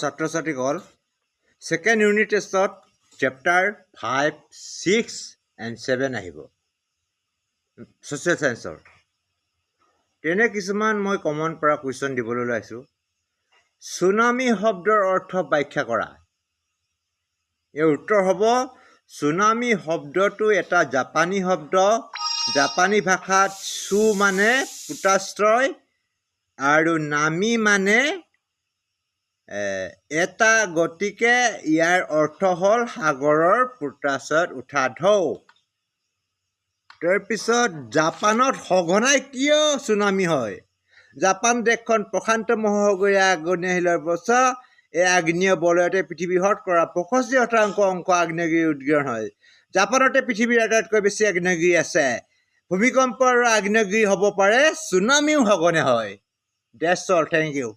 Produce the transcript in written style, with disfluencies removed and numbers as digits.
ছাত্ৰ-ছাত্ৰীসকল second unit টেষ্টত chapter 5, 6 and 7 আহিব ছ'চিয়েল চায়েন্সৰ। তেনে কিছুমান মই কমন পৰা কুৱেশ্যন দিবলৈ ওলাইছোঁ। চুনামি শব্দৰ অৰ্থ ব্যাখ্যা কৰা। ইয়াৰ উত্তৰ হ'ব চুনামি শব্দটো এটা জাপানী শব্দ। জাপানী ভাষাত চু মানে পোতাশ্ৰয় আৰু নামি মানে এটা, গতিকে ইয়াৰ অৰ্থ হ'ল সাগৰৰ পোতাশ্ৰয়ত উঠা ঢৌ। তাৰপিছত জাপানত সঘনাই কিয় চুনামি হয়? জাপান দেশখন প্ৰশান্ত মহাসাগৰীয় আগ্নেয়শিলাৰ অৱস্থা। এই আগ্নেয় বলয়তে পৃথিৱীৰ শতকৰা 65% অংশ আগ্নেয়গিৰি উদগীৰণ হয়। জাপানতে পৃথিৱীৰ আটাইতকৈ বেছি আগ্নেয়গিৰি আছে। ভূমিকম্প আৰু আগ্নেয়গিৰি হ'ব পাৰে, চুনামিও সঘনে হয়। That's all, thank U.